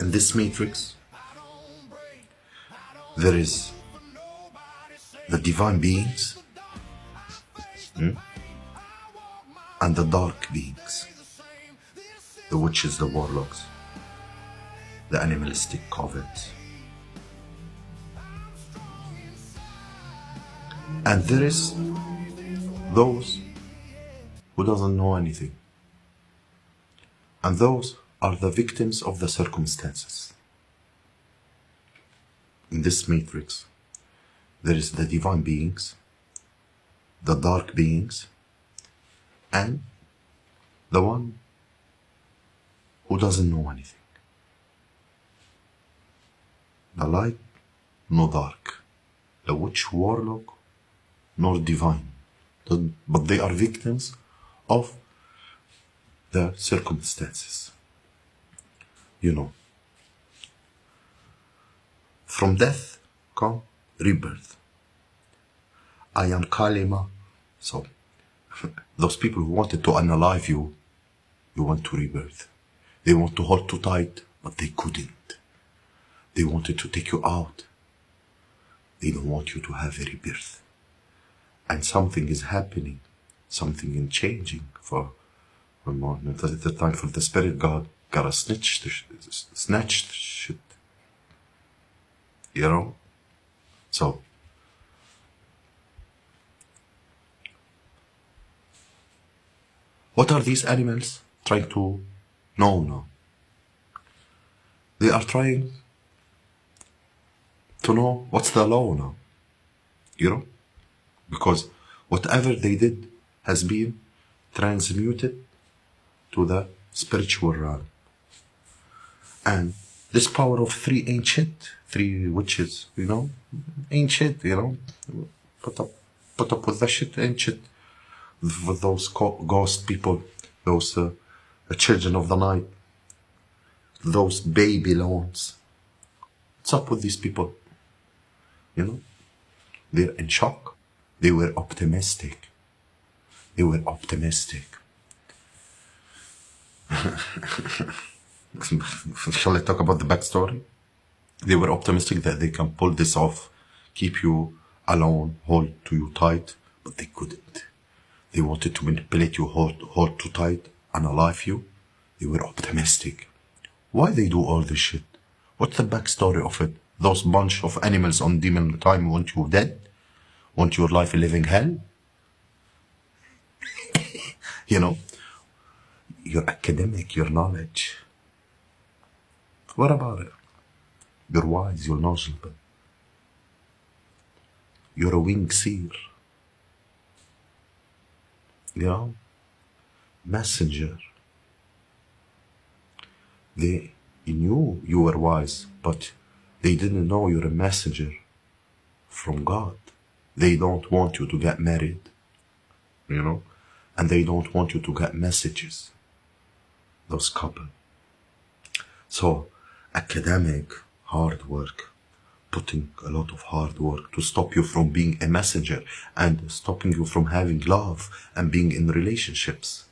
In this matrix, there is the divine beings and the dark beings, the witches, the warlocks, the animalistic covens. And there is those who doesn't know anything. And those are the victims of the circumstances. In this matrix, there is the divine beings, the dark beings, and the one who doesn't know anything. The light, no dark. The witch, warlock, nor divine. But they are victims of the circumstances. You know, from death come rebirth. I am Kalima. So, those people who wanted to unalive you, you want to rebirth. They want to hold too tight, but they couldn't. They wanted to take you out. They don't want you to have a rebirth. And something is happening. Something is changing for the time for the spirit God gotta snatch the shit. You know? So, what are these animals trying to know now? They are trying to know what's the law now. You know? Because whatever they did has been transmuted to the spiritual realm. And this power of three witches, you know, ancient, you know, put up with that shit, ancient, with those ghost people, those children of the night, those Babylons. What's up with these people? You know, they're in shock. They were optimistic. Shall I talk about the backstory? They were optimistic that they can pull this off, keep you alone, hold to you tight, but they couldn't. They wanted to manipulate you, hold too tight, unalive you. They were optimistic. Why they do all this shit? What's the backstory of it? Those bunch of animals on demon time want you dead? Want your life a living hell? You know, your academic, your knowledge. What about it? You're wise, you're knowledgeable. You're a winged seer. You know? Messenger. They knew you were wise, but they didn't know you're a messenger from God. They don't want you to get married, you know? And they don't want you to get messages. Those couple. So, academic, hard work, putting a lot of hard work to stop you from being a messenger and stopping you from having love and being in relationships.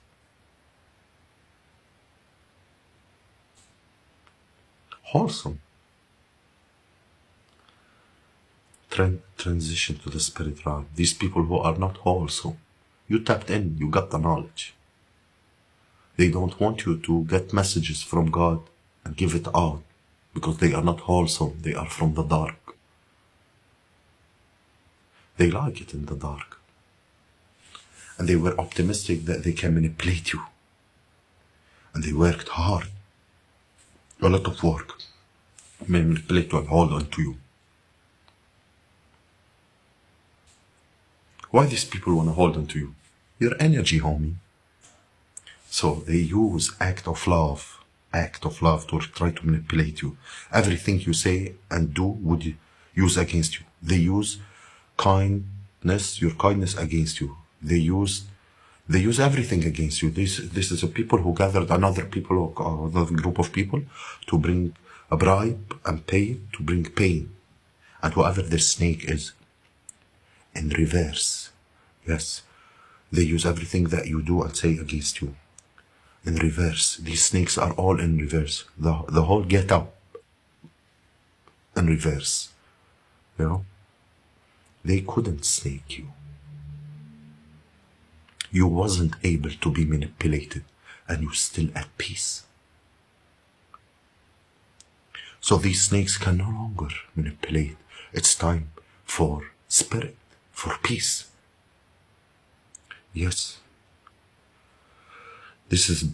Wholesome. Transition to the spirit realm. These people who are not wholesome. You tapped in, you got the knowledge. They don't want you to get messages from God and give it out because they are not wholesome. They are from the dark. They like it in the dark. And they were optimistic that they can manipulate you. And they worked hard. A lot of work. Manipulate you and hold on to you. Why these people want to hold on to you? Your energy, homie. So they use act of love to try to manipulate you. Everything you say and do would use against you. They use kindness, your kindness against you. They use everything against you. This is a people who gathered another group of people to bring a bribe and pay to bring pain. And whoever the snake is, in reverse. Yes, they use everything that you do and say against you. In reverse. These snakes are all in reverse. The whole get up in reverse. You know? They couldn't snake you. You wasn't able to be manipulated, and you're still at peace. So these snakes can no longer manipulate. It's time for spirit, for peace. Yes. This is,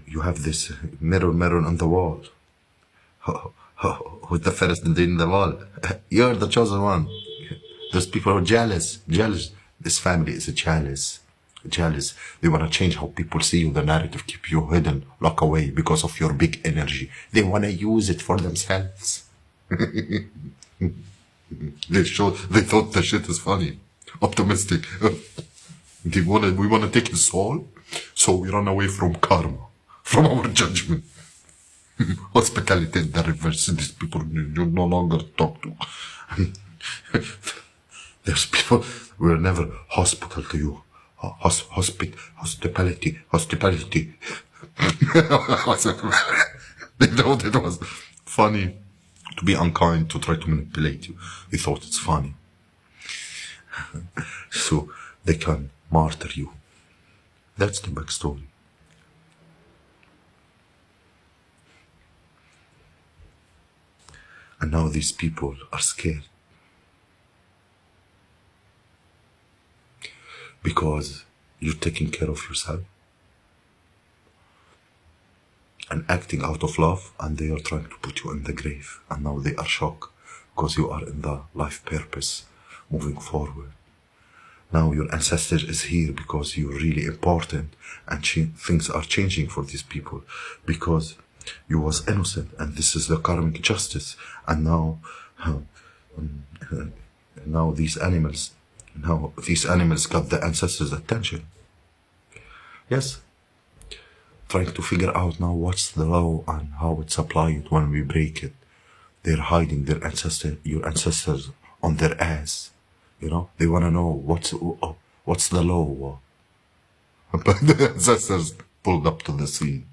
you have this mirror on the wall. Who's the first in the wall? You're the chosen one. Those people are jealous. This family is jealous. They want to change how people see you, the narrative, keep you hidden, lock away because of your big energy. They want to use it for themselves. They thought the shit is funny, optimistic. We want to take his soul, so we run away from karma, from our judgment. Hospitality in the reverse. These people you no longer talk to. There's people will never hospital to you. Hospitality. They thought it was funny to be unkind, to try to manipulate you. They thought it's funny. So they can martyr you. That's the backstory. And now these people are scared. Because you're taking care of yourself and acting out of love, and they are trying to put you in the grave. And now they are shocked because you are in the life purpose moving forward. Now your ancestor is here because you're really important, and things are changing for these people because you was innocent, and this is the karmic justice. And now, now these animals got the ancestors' attention. Yes. Trying to figure out now what's the law and how it's applied when we break it. They're hiding your ancestors on their ass. You know, they want to know what's the law. But the ancestors pulled up to the scene,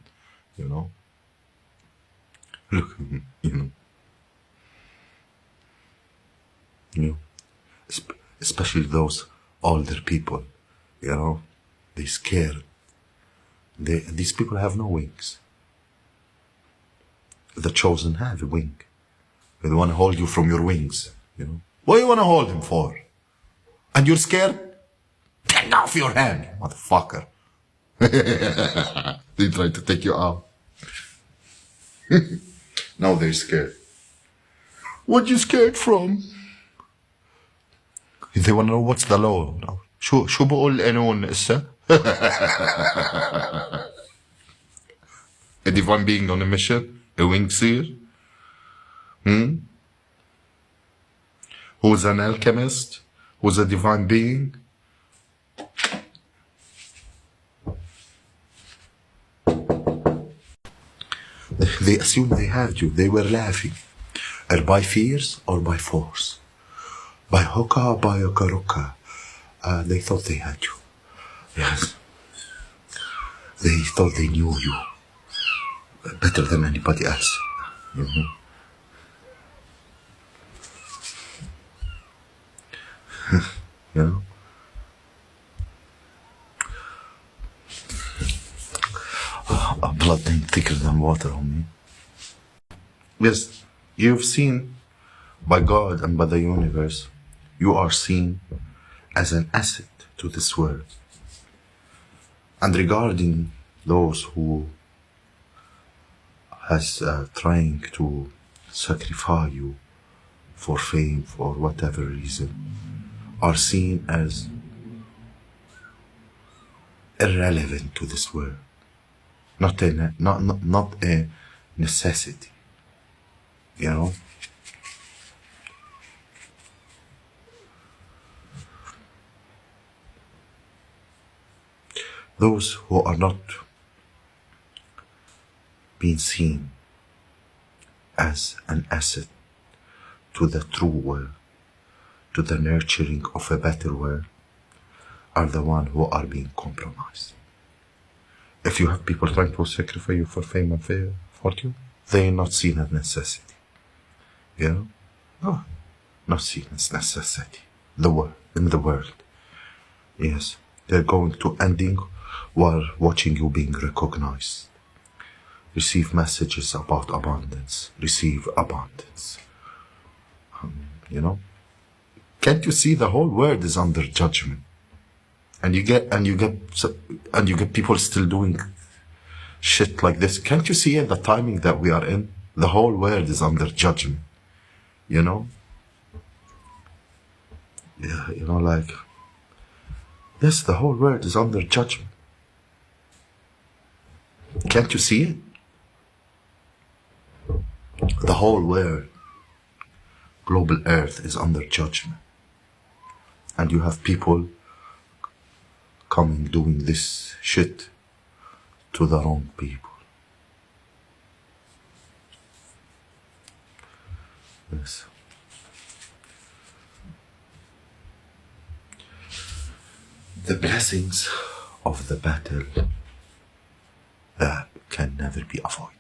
you know. Look, you know, especially those older people, you know, they scared. These people have no wings. The chosen have a wing. They want to hold you from your wings, you know. What do you want to hold him for? And you're scared? Take off your hand, motherfucker. They try to take you out. Now they're scared. What you scared from? They want to know what's the law. شو بقول القانون إسا? A divine being on a mission? A winged seer? Who's an alchemist? Who's a divine being? They assumed they had you. They were laughing. Or by fears or by force. By hookah, by okaruka. They thought they had you. Yes. They thought they knew you better than anybody else. Mm-hmm. You know? Blood ain't thicker than water on me. Yes, you've seen by God and by the universe, you are seen as an asset to this world. And regarding those who has trying to sacrifice you for fame, for whatever reason, are seen as irrelevant to this world. Not a necessity, you know. Those who are not being seen as an asset to the true world, to the nurturing of a better world, are the ones who are being compromised. If you have people trying to sacrifice you for fame and fortune, they are not seen as necessity. You know? Oh, not seen as necessity. In the world. Yes. They're going to ending while watching you being recognized. Receive messages about abundance. Receive abundance. You know? Can't you see the whole world is under judgment? And you get people still doing shit like this. Can't you see the timing that we are in? The whole world is under judgment. You know? Yeah, you know, like, yes, the whole world is under judgment. Can't you see it? The whole world, global earth, is under judgment. And you have people coming doing this shit to the wrong people. Yes. The blessings of the battle that can never be avoided.